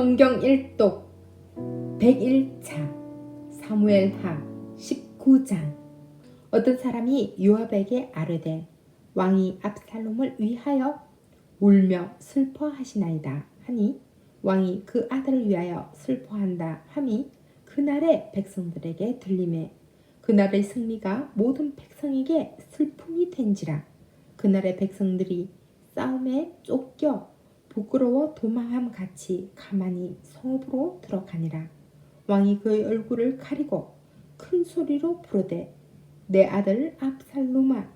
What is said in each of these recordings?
성경 1독 101차 사무엘하 19장. 어떤 사람이 요압에게 아뢰되 왕이 압살롬을 위하여 울며 슬퍼하시나이다 하니 왕이 그 아들을 위하여 슬퍼한다 함이 그날의 백성들에게 들리매 그날의 승리가 모든 백성에게 슬픔이 된지라. 그날의 백성들이 싸움에 쫓겨 부끄러워 도망함 같이 가만히 성읍으로 들어가니라. 왕이 그의 얼굴을 가리고 큰 소리로 부르되 내 아들 압살롬아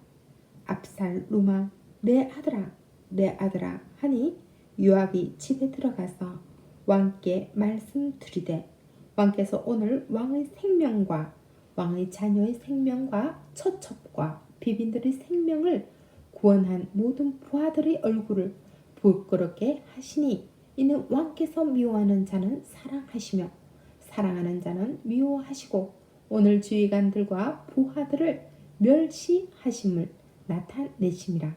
압살롬아 내 아들아 내 아들아 하니 요압이 집에 들어가서 왕께 말씀드리되 왕께서 오늘 왕의 생명과 왕의 자녀의 생명과 처첩과 비빈들의 생명을 구원한 모든 부하들의 얼굴을 부끄럽게 하시니 이는 왕께서 미워하는 자는 사랑하시며 사랑하는 자는 미워하시고 오늘 주의관들과 부하들을 멸시하심을 나타내심이라.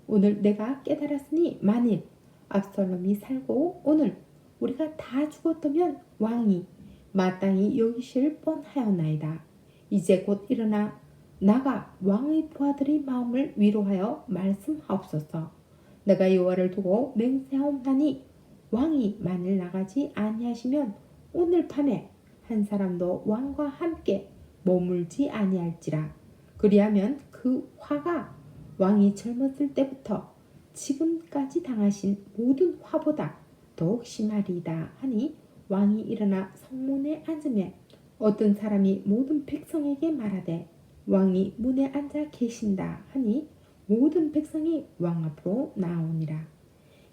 오늘 내가 깨달았으니 만일 압살롬이 살고 오늘 우리가 다 죽었다면 왕이 마땅히 여기실 뻔하였나이다. 이제 곧 일어나 나가 왕의 부하들의 마음을 위로하여 말씀하옵소서. 내가 여호와를 두고 맹세하옵나니 왕이 만일 나가지 아니하시면 오늘 밤에 한 사람도 왕과 함께 머물지 아니할지라. 그리하면 그 화가 왕이 젊었을 때부터 지금까지 당하신 모든 화보다 더욱 심하리이다 하니 왕이 일어나 성문에 앉으며 어떤 사람이 모든 백성에게 말하되 왕이 문에 앉아 계신다 하니 모든 백성이 왕 앞으로 나오니라.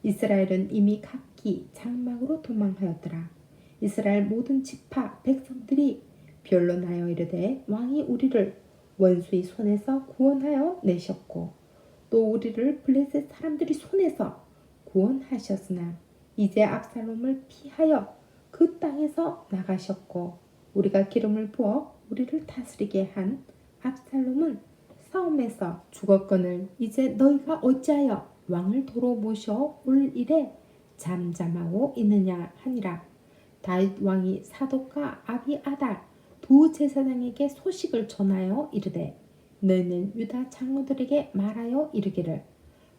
이스라엘은 이미 각기 장막으로 도망하였더라. 이스라엘 모든 지파 백성들이 변론하여 이르되 왕이 우리를 원수의 손에서 구원하여 내셨고 또 우리를 블레셋 사람들이 손에서 구원하셨으나 이제 압살롬을 피하여 그 땅에서 나가셨고 우리가 기름을 부어 우리를 다스리게 한 압살롬은 싸움에서 죽었거늘 이제 너희가 어찌하여 왕을 도로 모셔 올 일에 잠잠하고 있느냐 하니라. 다윗 왕이 사독과 아비아달 두 제사장에게 소식을 전하여 이르되 너희는 유다 장로들에게 말하여 이르기를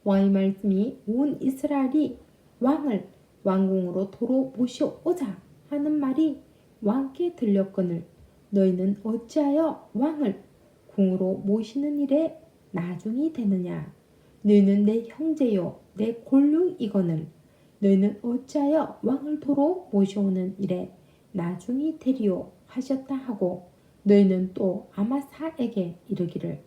왕의 말씀이 온 이스라엘이 왕을 왕궁으로 도로 모셔오자 하는 말이 왕께 들렸거늘 너희는 어찌하여 왕을 궁으로 모시는 일에 나중이 되느냐. 너희는 내 형제요 내 골룡이거늘 너희는 어찌하여 왕을 도로 모셔오는 일에 나중이 되리요 하셨다 하고 너희는 또 아마사에게 이르기를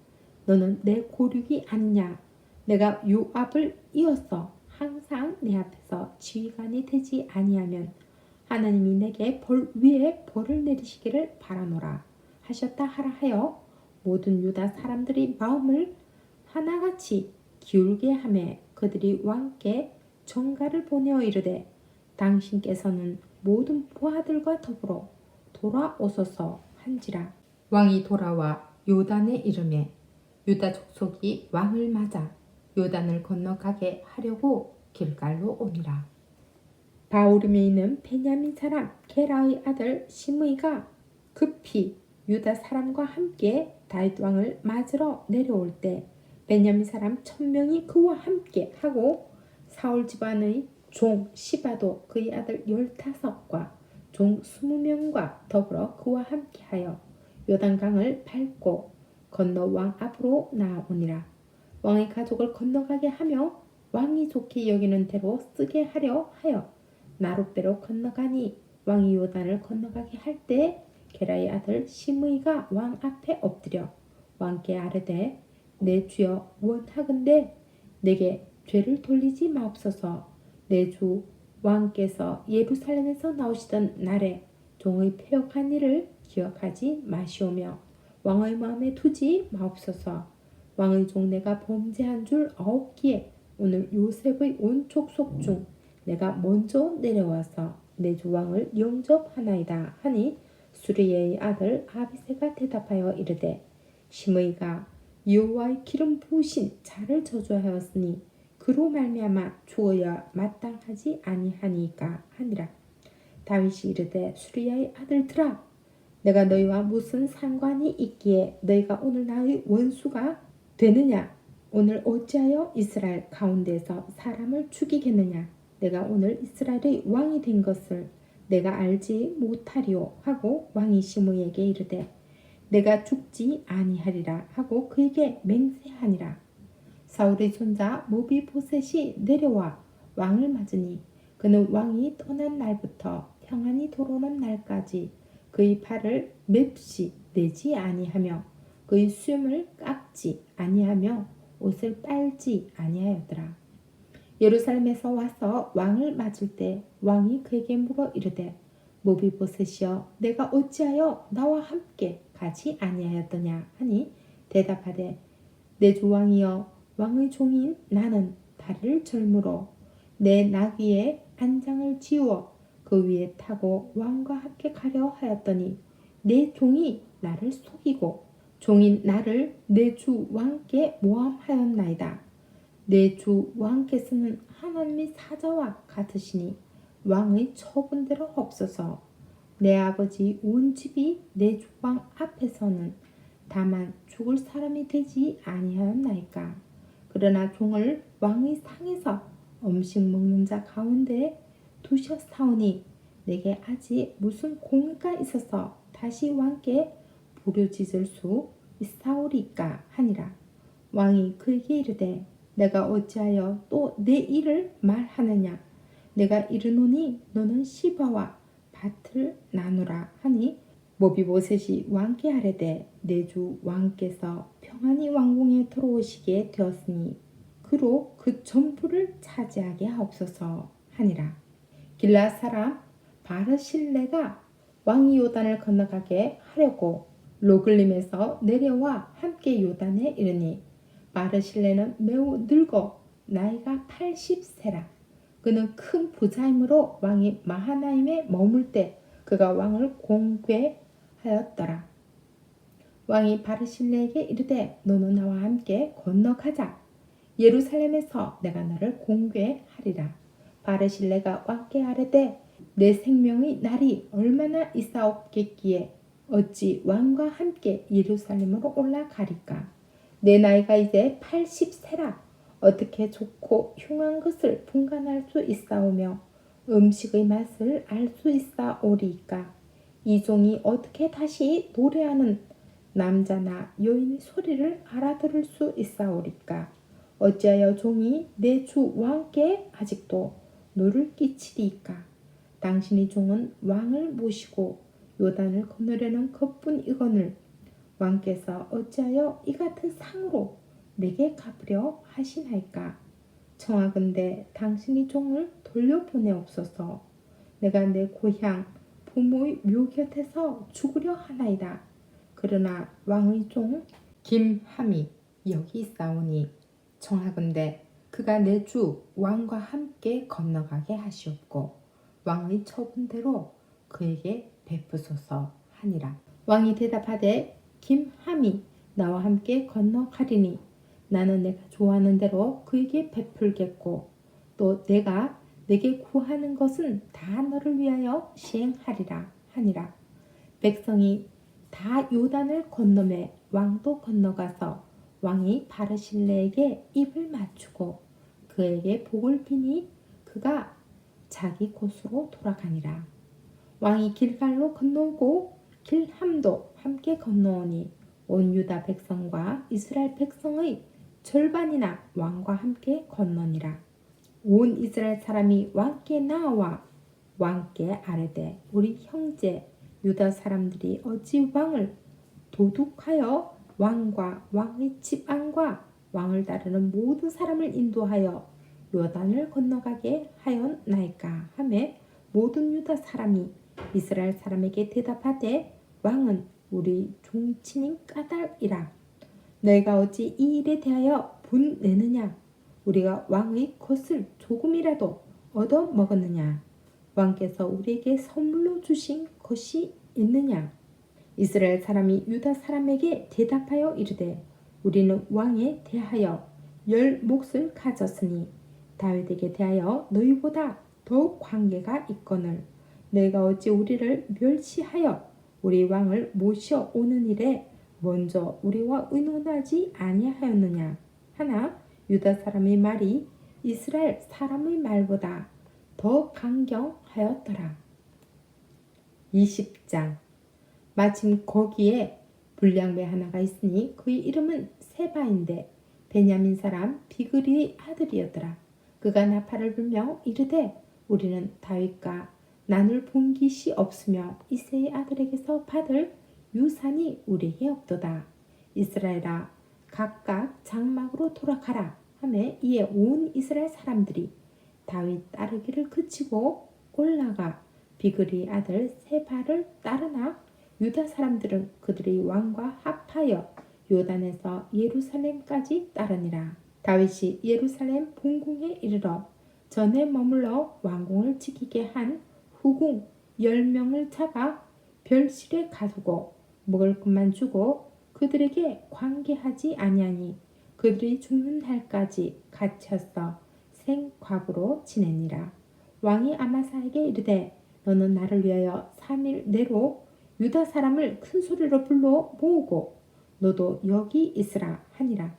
너는 내 고륙이 아니냐. 내가 요압을 이어서 항상 내 앞에서 지휘관이 되지 아니하면 하나님이 내게 벌 위에 벌을 내리시기를 바라노라 하셨다 하라 하여 모든 유다 사람들이 마음을 하나같이 기울게 하매 그들이 왕께 전가를 보내어 이르되 당신께서는 모든 부하들과 더불어 돌아오소서 한지라. 왕이 돌아와 요단에 이르매 유다 족속이 왕을 맞아 요단을 건너가게 하려고 길갈로 오니라. 바후림에 있는 베냐민 사람 게라의 아들 시므이가 급히 유다 사람과 함께 다윗 왕을 맞으러 내려올 때 베냐민 사람 1000명이 그와 함께 하고 사울 집안의 종 시바도 그의 아들 15과 종 20명과 더불어 그와 함께하여 요단강을 밟고 건너 왕 앞으로 나아오니라. 왕의 가족을 건너가게 하며 왕이 좋게 여기는 대로 쓰게 하려 하여 나룻배로 건너가니 왕이 요단을 건너가게 할 때 게라의 아들 시므이가 왕 앞에 엎드려 왕께 아뢰되 내 주여 원하건대 내게 죄를 돌리지 마옵소서. 내 주 왕께서 예루살렘에서 나오시던 날에 종의 패역한 일을 기억하지 마시오며 왕의 마음에 두지 마옵소서. 왕의 종 내가 범죄한 줄 아옵기에 오늘 요셉의 온 족속 중 내가 먼저 내려와서 내 주 왕을 영접하나이다 하니 수리의 아들 아비새가 대답하여 이르되 시므이가 여호와의 기름 부으신 자를 저주하였으니 그로 말미암아 죽어야 마땅하지 아니하니까 하니라. 다윗이 이르되 수리야의 아들들아 내가 너희와 무슨 상관이 있기에 너희가 오늘 나의 원수가 되느냐? 오늘 어찌하여 이스라엘 가운데서 사람을 죽이겠느냐? 내가 오늘 이스라엘의 왕이 된 것을 내가 알지 못하리오 하고 왕이 시므이에게 이르되 내가 죽지 아니하리라 하고 그에게 맹세하니라. 사울의 손자 모비보셋이 내려와 왕을 맞으니 그는 왕이 떠난 날부터 평안히 돌아오는 날까지 그의 팔을 맵시 내지 아니하며 그의 수염을 깎지 아니하며 옷을 빨지 아니하였더라. 예루살렘에서 와서 왕을 맞을 때 왕이 그에게 물어 이르되 모비보셋이여 내가 어찌하여 나와 함께 가지 아니하였더냐 하니 대답하되 내 주 왕이여 왕의 종인 나는 다리를 절므로 내 나귀의 안장을 지워 그 위에 타고 왕과 함께 가려 하였더니 내 종이 나를 속이고 종인 나를 내 주 왕께 모함하였나이다. 내 주 왕께서는 하나님의 사자와 같으시니 왕의 처분대로 없어서 내 아버지 온 집이 내 주 왕 앞에서는 다만 죽을 사람이 되지 아니하였나이까. 그러나 종을 왕의 상에서 음식 먹는 자 가운데 두셨사오니 내게 아직 무슨 공의가 있어서 다시 왕께 부르짖을 수 있사오리까 하니라. 왕이 그에게 이르되 내가 어찌하여 또 내 일을 말하느냐? 내가 이르노니 너는 시바와 밭을 나누라 하니 모비보셋이 왕께 아뢰되 내 주 왕께서 평안히 왕궁에 들어오시게 되었으니 그로 그 전부를 차지하게 하옵소서 하니라. 길앗 사람 바르실레가 왕이 요단을 건너가게 하려고 로글림에서 내려와 함께 요단에 이르니 바르실레는 매우 늙어 나이가 80세라. 그는 큰 부자이므로 왕이 마하나임에 머물 때 그가 왕을 공궤하였더라. 왕이 바르실레에게 이르되 너는 나와 함께 건너가자. 예루살렘에서 내가 너를 공궤하리라. 바르실레가 왕께 아뢰되 내 생명의 날이 얼마나 있사옵겠기에 어찌 왕과 함께 예루살렘으로 올라가리까. 내 나이가 이제 80세라. 어떻게 좋고 흉한 것을 분간할 수 있사오며 음식의 맛을 알 수 있사오리이까. 이 종이 어떻게 다시 노래하는 남자나 여인의 소리를 알아들을 수 있사오리까. 어찌하여 종이 내 주 왕께 아직도 노를 끼치리이까. 당신의 종은 왕을 모시고 요단을 건너려는 것뿐이거늘 왕께서 어찌하여 이 같은 상으로 내게 갚으려 하시나이까. 청하건대 당신의 종을 돌려보내옵소서. 내가 내 고향 부모의 묘 곁에서 죽으려 하나이다. 그러나 왕의 종 김함이 여기 있사오니 청하건대 그가 내 주 왕과 함께 건너가게 하시옵고 왕의 처분대로 그에게 베푸소서 하니라. 왕이 대답하되 김함이 나와 함께 건너가리니 나는 내가 좋아하는 대로 그에게 베풀겠고 또 내가 내게 구하는 것은 다 너를 위하여 시행하리라 하니라. 백성이 다 요단을 건너매 왕도 건너가서 왕이 바르실레에게 입을 맞추고 그에게 복을 비니 그가 자기 곳으로 돌아가니라. 왕이 길갈로 건너오고 길함도 함께 건너오니 온 유다 백성과 이스라엘 백성의 절반이나 왕과 함께 건너니라. 온 이스라엘 사람이 왕께 나와 왕께 아뢰되 우리 형제 유다 사람들이 어찌 왕을 도둑하여 왕과 왕의 집안과 왕을 따르는 모든 사람을 인도하여 요단을 건너가게 하였나이까 하매 모든 유다 사람이 이스라엘 사람에게 대답하되 왕은 우리 종친인 까닭이라. 너희가 어찌 이 일에 대하여 분내느냐? 우리가 왕의 것을 조금이라도 얻어 먹었느냐? 왕께서 우리에게 선물로 주신 것이 있느냐? 이스라엘 사람이 유다 사람에게 대답하여 이르되 우리는 왕에 대하여 10 몫을 가졌으니 다윗에게 대하여 너희보다 더욱 관계가 있거늘 내가 어찌 우리를 멸시하여 우리 왕을 모셔 오는 일에 먼저 우리와 의논하지 아니하였느냐 하나 유다 사람의 말이 이스라엘 사람의 말보다 더 강경하였더라. 20장 마침 거기에 불량배 하나가 있으니 그의 이름은 세바인데 베냐민 사람 비그리의 아들이었더라. 그가 나팔을 불며 이르되 우리는 다윗과 나눌 본깃이 없으며 이새의 아들에게서 받을 유산이 우리에게 없도다. 이스라엘아 각각 장막으로 돌아가라 하매 이에 온 이스라엘 사람들이 다윗 따르기를 그치고 올라가 비그리 아들 세바를 따르나 유다 사람들은 그들의 왕과 합하여 요단에서 예루살렘까지 따르니라. 다윗이 예루살렘 본궁에 이르러 전에 머물러 왕궁을 지키게 한 후궁 10명을 잡아 별실에 가두고 먹을 것만 주고 그들에게 관계하지 아니하니 그들이 죽는 날까지 갇혀서 생과부로 지내니라. 왕이 아마사에게 이르되 너는 나를 위하여 3일 내로 유다 사람을 큰 소리로 불러 모으고 너도 여기 있으라 하니라.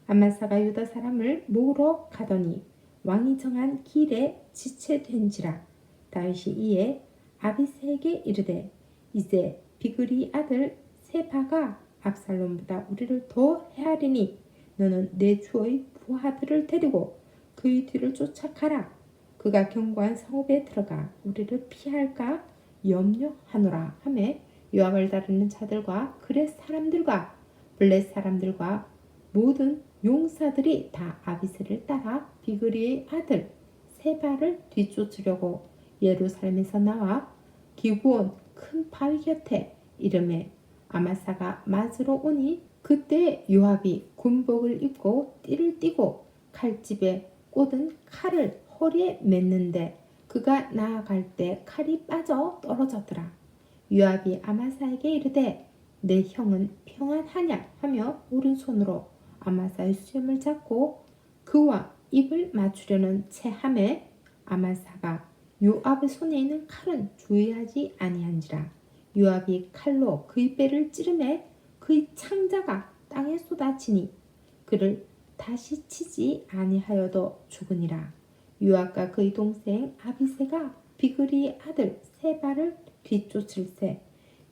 아마사가 유다 사람을 모으러 가더니 왕이 정한 길에 지체된지라. 다윗이 이에 아비새에게 이르되 이제 비그리 아들 세바가 압살롬보다 우리를 더 헤아리니 너는 내 주의 부하들을 데리고 그의 뒤를 쫓아가라. 그가 견고한 성읍에 들어가 우리를 피할까 염려하노라 하매 요압을 따르는 자들과 그렛 사람들과 블렛 사람들과 모든 용사들이 다 아비새를 따라 비그리의 아들 세바를 뒤쫓으려고 예루살렘에서 나와 기브온 큰 바위 곁에 이름에 아마사가 맞으러 오니 그때 요압이 군복을 입고 띠를 띠고 칼집에 꽂은 칼을 허리에 맸는데 그가 나아갈 때 칼이 빠져 떨어졌더라. 요압이 아마사에게 이르되 내 형은 평안하냐 하며 오른손으로 아마사의 수염을 잡고 그와 입을 맞추려는 체함에 아마사가 요압의 손에 있는 칼은 주의하지 아니한지라. 요압이 칼로 그의 배를 찌르매 그의 창자가 땅에 쏟아지니 그를 다시 치지 아니하여도 죽으니라. 요압과 그의 동생 아비새가 비그리의 아들 세바를 뒤쫓을새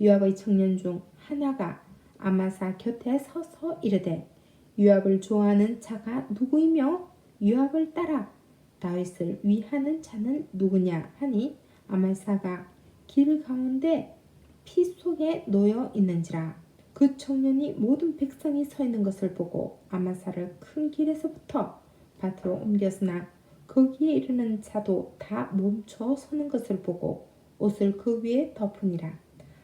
요압의 청년 중 하나가 아마사 곁에 서서 이르되 요압을 좋아하는 자가 누구이며 요압을 따라 다윗을 위하는 자는 누구냐 하니 아마사가 길 가운데 피 속에 놓여 있는지라. 그 청년이 모든 백성이 서 있는 것을 보고 아마사를 큰 길에서부터 밭으로 옮겼으나 거기에 이르는 자도 다 멈춰 서는 것을 보고 옷을 그 위에 덮으니라.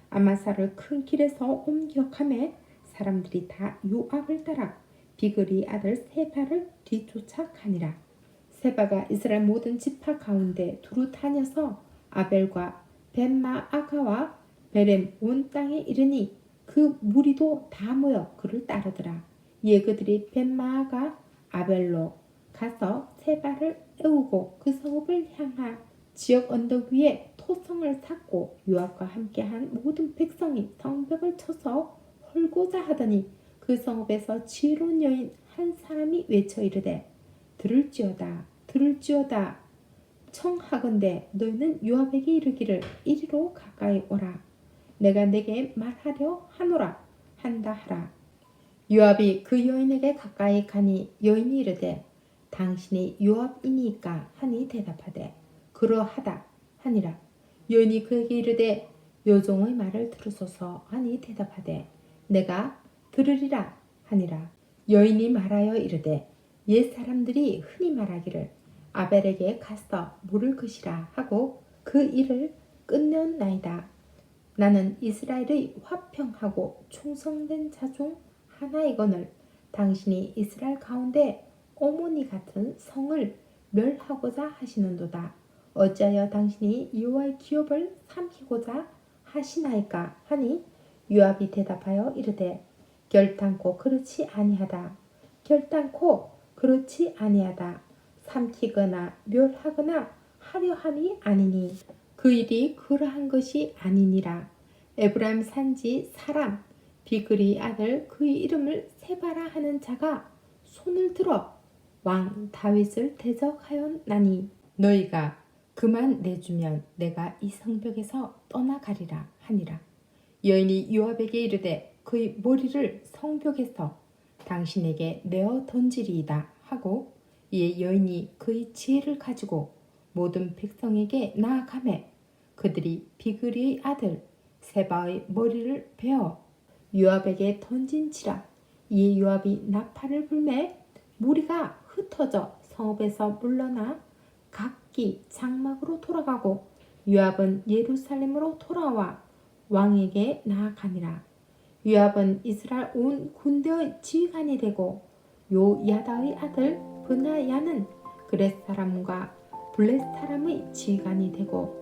아마사를 큰 길에서 옮겨가매 사람들이 다 요압을 따라 비그리 아들 세바를 뒤쫓아 가니라. 세바가 이스라엘 모든 지파 가운데 두루 다녀서 아벨과 벳마아가와 베렘 온 땅에 이르니 그 무리도 다 모여 그를 따르더라. 이에 그들이 벳마아가 아벨로 가서 세바를 애우고 그 성읍을 향하 지역 언덕 위에 토성을 쌓고 요압과 함께한 모든 백성이 성벽을 쳐서 헐고자 하더니 그 성읍에서 지혜로운 여인 한 사람이 외쳐 이르되 들을지어다 들을지어다 청하건대 너희는 요압에게 이르기를 이리로 가까이 오라. 내가 내게 말하려 하노라 한다 하라. 요압이 그 여인에게 가까이 가니 여인이 이르되 당신이 요압이니까 하니 대답하되 그러하다 하니라. 여인이 그에게 이르되 여종의 말을 들으소서 하니 대답하되 내가 들으리라 하니라. 여인이 말하여 이르되 옛 사람들이 흔히 말하기를 아벨에게 가서 물을 것이라 하고 그 일을 끝내었나이다. 나는 이스라엘의 화평하고 충성된 자 중 하나이거늘 당신이 이스라엘 가운데 오모니 같은 성을 멸하고자 하시는도다. 어찌하여 당신이 여호와의 기업을 삼키고자 하시나이까 하니 요압이 대답하여 이르되 결단코 그렇지 아니하다. 결단코 그렇지 아니하다. 삼키거나 멸하거나 하려 함이 아니니 그 일이 그러한 것이 아니니라. 에브라임 산지 사람 비그리 아들 그의 이름을 세바라 하는 자가 손을 들어 왕 다윗을 대적하였나니 너희가 그만 내주면 내가 이 성벽에서 떠나가리라 하니라. 여인이 요압에게 이르되 그의 머리를 성벽에서 당신에게 내어 던지리이다 하고 이에 여인이 그의 지혜를 가지고 모든 백성에게 나아가매 그들이 비그리의 아들 세바의 머리를 베어 요압에게 던진지라. 이에 요압이 나팔을 불매 무리가 흩어져 성읍에서 물러나 각기 장막으로 돌아가고 요압은 예루살렘으로 돌아와 왕에게 나아가니라. 요압은 이스라엘 온 군대의 지휘관이 되고 요야다의 아들 브나야는 그렛 사람과 블렛 사람의 지휘관이 되고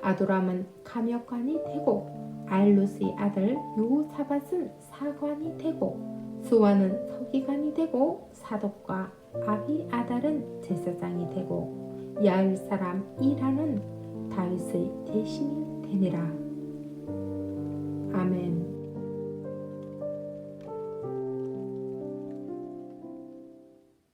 아도람은 감역관이 되고 알롯의 아들 요사밧은 사관이 되고 스와는 서기관이 되고 사독과 아비아달은 제사장이 되고 야을 사람 이라는 다윗의 대신이 되니라. 아멘.